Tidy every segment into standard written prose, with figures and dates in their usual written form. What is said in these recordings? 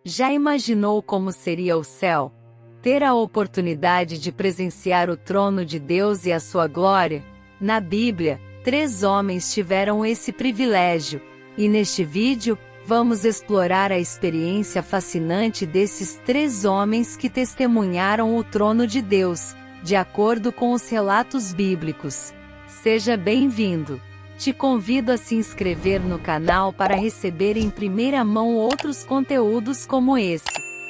Já imaginou como seria o céu? Ter a oportunidade de presenciar o trono de Deus e a sua glória? Na Bíblia, 3 homens tiveram esse privilégio, e neste vídeo, vamos explorar a experiência fascinante desses 3 homens que testemunharam o trono de Deus, de acordo com os relatos bíblicos. Seja bem-vindo! Te convido a se inscrever no canal para receber em primeira mão outros conteúdos como esse.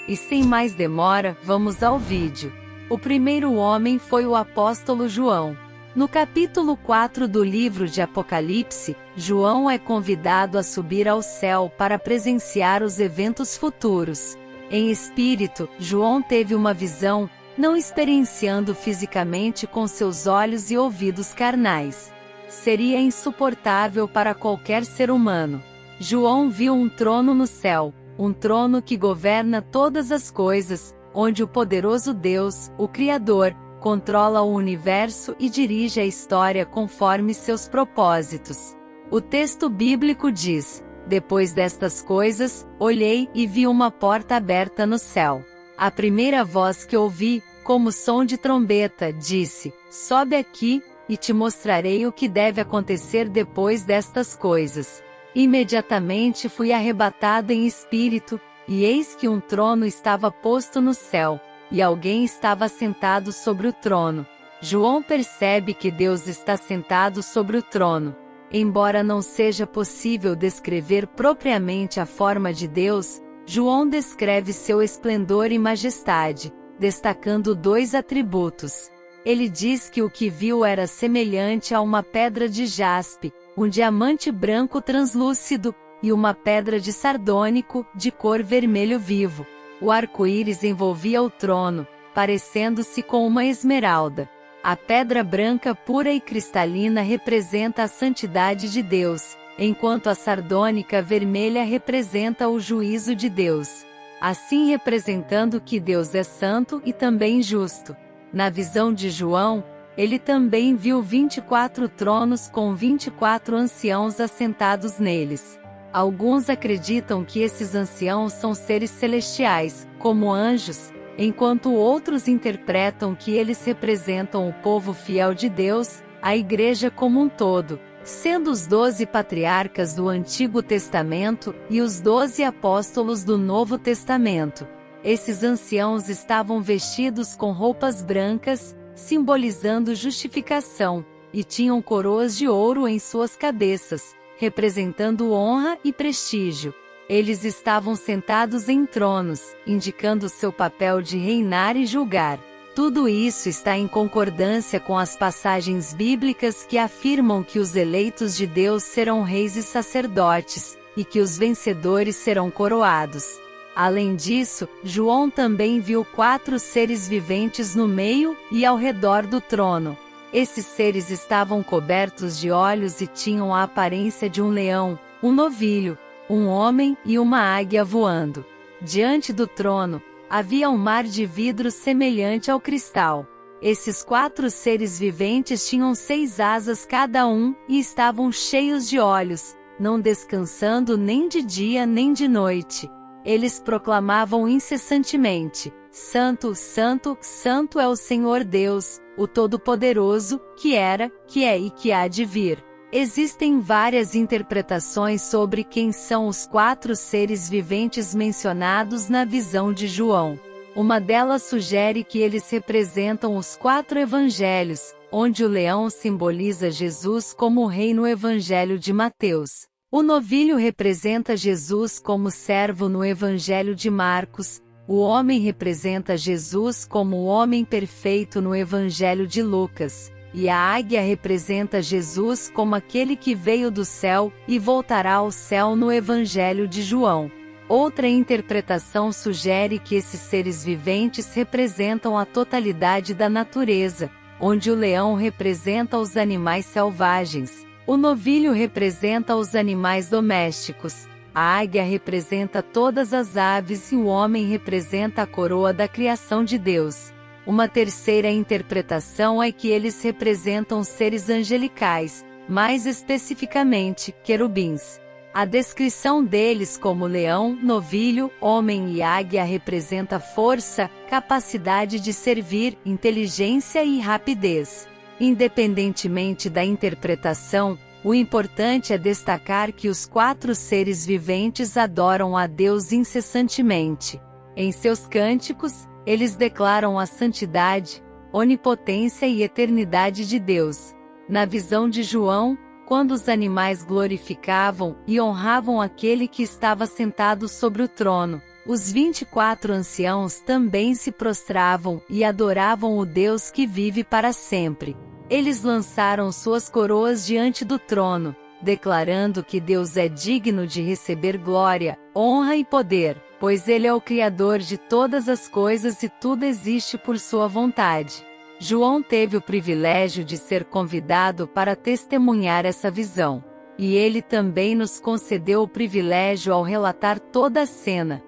E sem mais demora, vamos ao vídeo. O primeiro homem foi o apóstolo João. No capítulo 4 do livro de Apocalipse, João é convidado a subir ao céu para presenciar os eventos futuros. Em espírito, João teve uma visão, não experienciando fisicamente com seus olhos e ouvidos carnais. Seria insuportável para qualquer ser humano. João viu um trono no céu, um trono que governa todas as coisas, onde o poderoso Deus, o Criador, controla o universo e dirige a história conforme seus propósitos. O texto bíblico diz: "Depois destas coisas, olhei e vi uma porta aberta no céu. A primeira voz que ouvi, como som de trombeta, disse: Sobe aqui, e te mostrarei o que deve acontecer depois destas coisas. Imediatamente fui arrebatado em espírito, e eis que um trono estava posto no céu, e alguém estava sentado sobre o trono." João percebe que Deus está sentado sobre o trono. Embora não seja possível descrever propriamente a forma de Deus, João descreve seu esplendor e majestade, destacando 2 atributos. Ele diz que o que viu era semelhante a uma pedra de jaspe, um diamante branco translúcido, e uma pedra de sardônico, de cor vermelho vivo. O arco-íris envolvia o trono, parecendo-se com uma esmeralda. A pedra branca pura e cristalina representa a santidade de Deus, enquanto a sardônica vermelha representa o juízo de Deus. Assim representando que Deus é santo e também justo. Na visão de João, ele também viu 24 tronos com 24 anciãos assentados neles. Alguns acreditam que esses anciãos são seres celestiais, como anjos, enquanto outros interpretam que eles representam o povo fiel de Deus, a Igreja como um todo, sendo os 12 patriarcas do Antigo Testamento e os 12 apóstolos do Novo Testamento. Esses anciãos estavam vestidos com roupas brancas, simbolizando justificação, e tinham coroas de ouro em suas cabeças, representando honra e prestígio. Eles estavam sentados em tronos, indicando seu papel de reinar e julgar. Tudo isso está em concordância com as passagens bíblicas que afirmam que os eleitos de Deus serão reis e sacerdotes, e que os vencedores serão coroados. Além disso, João também viu 4 seres viventes no meio e ao redor do trono. Esses seres estavam cobertos de olhos e tinham a aparência de um leão, um novilho, um homem e uma águia voando. Diante do trono, havia um mar de vidro semelhante ao cristal. Esses 4 seres viventes tinham 6 asas cada um e estavam cheios de olhos, não descansando nem de dia nem de noite. Eles proclamavam incessantemente: Santo, Santo, Santo é o Senhor Deus, o Todo-Poderoso, que era, que é e que há de vir. Existem várias interpretações sobre quem são os 4 seres viventes mencionados na visão de João. Uma delas sugere que eles representam os 4 evangelhos, onde o leão simboliza Jesus como o rei no Evangelho de Mateus. O novilho representa Jesus como servo no Evangelho de Marcos, o homem representa Jesus como o homem perfeito no Evangelho de Lucas, e a águia representa Jesus como aquele que veio do céu e voltará ao céu no Evangelho de João. Outra interpretação sugere que esses seres viventes representam a totalidade da natureza, onde o leão representa os animais selvagens, o novilho representa os animais domésticos, a águia representa todas as aves e o homem representa a coroa da criação de Deus. Uma terceira interpretação é que eles representam seres angelicais, mais especificamente, querubins. A descrição deles como leão, novilho, homem e águia representa força, capacidade de servir, inteligência e rapidez. Independentemente da interpretação, o importante é destacar que os 4 seres viventes adoram a Deus incessantemente. Em seus cânticos, eles declaram a santidade, onipotência e eternidade de Deus. Na visão de João, quando os animais glorificavam e honravam aquele que estava sentado sobre o trono, os 24 anciãos também se prostravam e adoravam o Deus que vive para sempre. Eles lançaram suas coroas diante do trono, declarando que Deus é digno de receber glória, honra e poder, pois Ele é o Criador de todas as coisas e tudo existe por sua vontade. João teve o privilégio de ser convidado para testemunhar essa visão, e ele também nos concedeu o privilégio ao relatar toda a cena.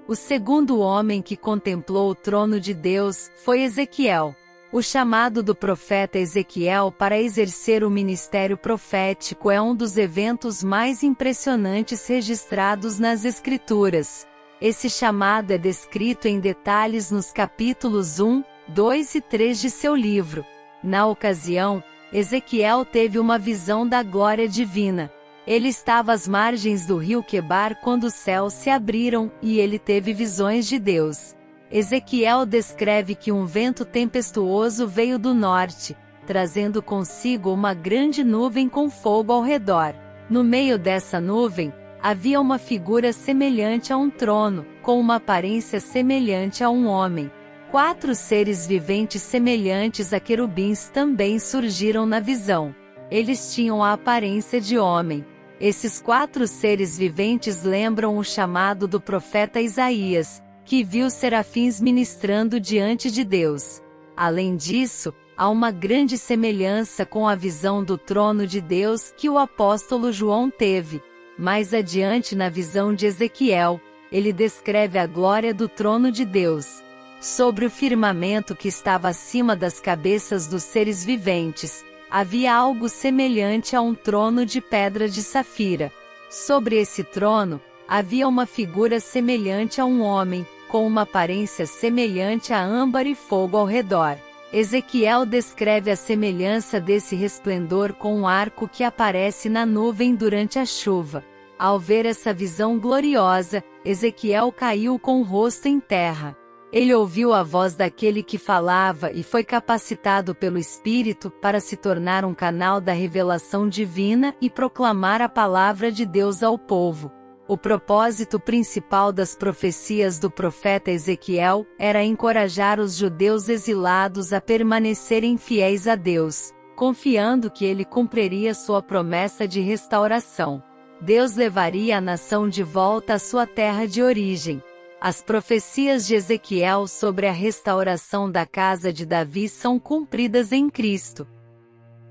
O segundo homem que contemplou o trono de Deus foi Ezequiel. O chamado do profeta Ezequiel para exercer o ministério profético é um dos eventos mais impressionantes registrados nas Escrituras. Esse chamado é descrito em detalhes nos capítulos 1, 2 e 3 de seu livro. Na ocasião, Ezequiel teve uma visão da glória divina. Ele estava às margens do rio Quebar quando os céus se abriram, e ele teve visões de Deus. Ezequiel descreve que um vento tempestuoso veio do norte, trazendo consigo uma grande nuvem com fogo ao redor. No meio dessa nuvem, havia uma figura semelhante a um trono, com uma aparência semelhante a um homem. 4 seres viventes semelhantes a querubins também surgiram na visão. Eles tinham a aparência de homem. Esses 4 seres viventes lembram o chamado do profeta Isaías, que viu serafins ministrando diante de Deus. Além disso, há uma grande semelhança com a visão do trono de Deus que o apóstolo João teve. Mais adiante na visão de Ezequiel, ele descreve a glória do trono de Deus. Sobre o firmamento que estava acima das cabeças dos seres viventes, havia algo semelhante a um trono de pedra de safira. Sobre esse trono, havia uma figura semelhante a um homem, com uma aparência semelhante a âmbar e fogo ao redor. Ezequiel descreve a semelhança desse resplendor com um arco que aparece na nuvem durante a chuva. Ao ver essa visão gloriosa, Ezequiel caiu com o rosto em terra. Ele ouviu a voz daquele que falava e foi capacitado pelo Espírito para se tornar um canal da revelação divina e proclamar a palavra de Deus ao povo. O propósito principal das profecias do profeta Ezequiel era encorajar os judeus exilados a permanecerem fiéis a Deus, confiando que ele cumpriria sua promessa de restauração. Deus levaria a nação de volta à sua terra de origem. As profecias de Ezequiel sobre a restauração da casa de Davi são cumpridas em Cristo.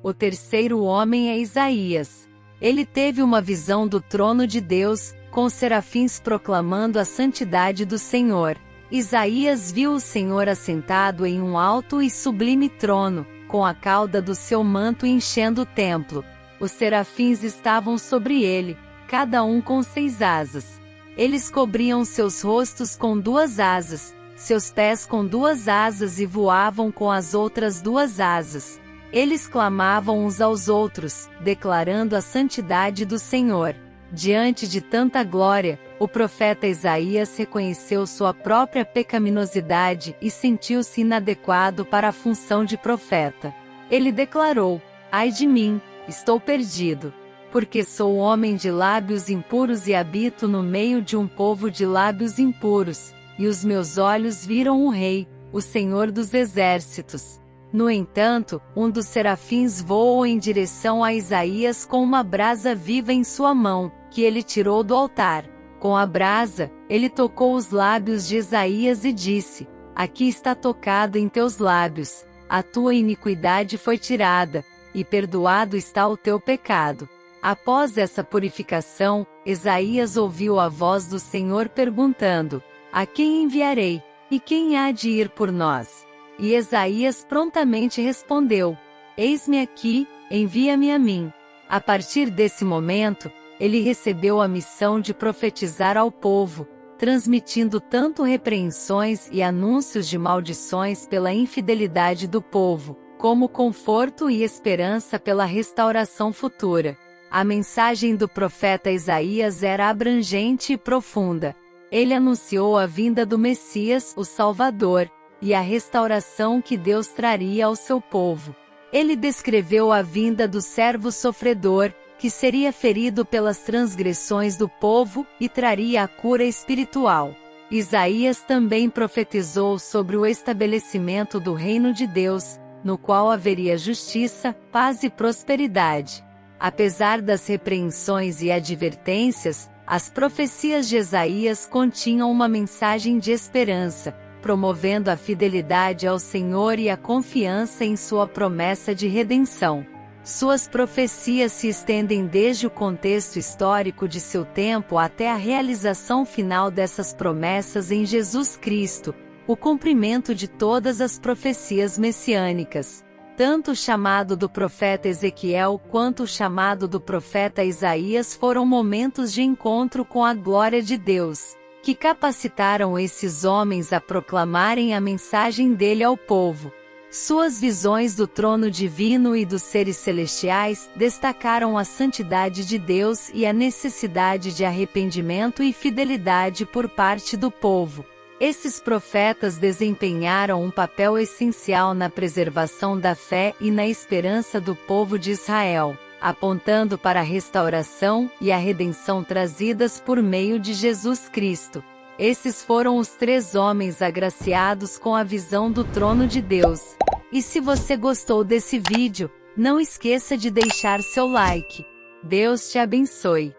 O terceiro homem é Isaías. Ele teve uma visão do trono de Deus, com serafins proclamando a santidade do Senhor. Isaías viu o Senhor assentado em um alto e sublime trono, com a cauda do seu manto enchendo o templo. Os serafins estavam sobre ele, cada um com 6 asas. Eles cobriam seus rostos com 2 asas, seus pés com 2 asas e voavam com as outras 2 asas. Eles clamavam uns aos outros, declarando a santidade do Senhor. Diante de tanta glória, o profeta Isaías reconheceu sua própria pecaminosidade e sentiu-se inadequado para a função de profeta. Ele declarou: "Ai de mim, estou perdido, porque sou homem de lábios impuros e habito no meio de um povo de lábios impuros, e os meus olhos viram o Rei, o Senhor dos Exércitos." No entanto, um dos serafins voou em direção a Isaías com uma brasa viva em sua mão, que ele tirou do altar. Com a brasa, ele tocou os lábios de Isaías e disse: "Aqui está tocado em teus lábios, a tua iniquidade foi tirada, e perdoado está o teu pecado." Após essa purificação, Isaías ouviu a voz do Senhor perguntando: "A quem enviarei? E quem há de ir por nós?" E Isaías prontamente respondeu: "Eis-me aqui, envia-me a mim." A partir desse momento, ele recebeu a missão de profetizar ao povo, transmitindo tanto repreensões e anúncios de maldições pela infidelidade do povo, como conforto e esperança pela restauração futura. A mensagem do profeta Isaías era abrangente e profunda. Ele anunciou a vinda do Messias, o Salvador, e a restauração que Deus traria ao seu povo. Ele descreveu a vinda do servo sofredor, que seria ferido pelas transgressões do povo e traria a cura espiritual. Isaías também profetizou sobre o estabelecimento do reino de Deus, no qual haveria justiça, paz e prosperidade. Apesar das repreensões e advertências, as profecias de Isaías continham uma mensagem de esperança, promovendo a fidelidade ao Senhor e a confiança em sua promessa de redenção. Suas profecias se estendem desde o contexto histórico de seu tempo até a realização final dessas promessas em Jesus Cristo, o cumprimento de todas as profecias messiânicas. Tanto o chamado do profeta Ezequiel quanto o chamado do profeta Isaías foram momentos de encontro com a glória de Deus, que capacitaram esses homens a proclamarem a mensagem dele ao povo. Suas visões do trono divino e dos seres celestiais destacaram a santidade de Deus e a necessidade de arrependimento e fidelidade por parte do povo. Esses profetas desempenharam um papel essencial na preservação da fé e na esperança do povo de Israel, apontando para a restauração e a redenção trazidas por meio de Jesus Cristo. Esses foram os 3 homens agraciados com a visão do trono de Deus. E se você gostou desse vídeo, não esqueça de deixar seu like. Deus te abençoe.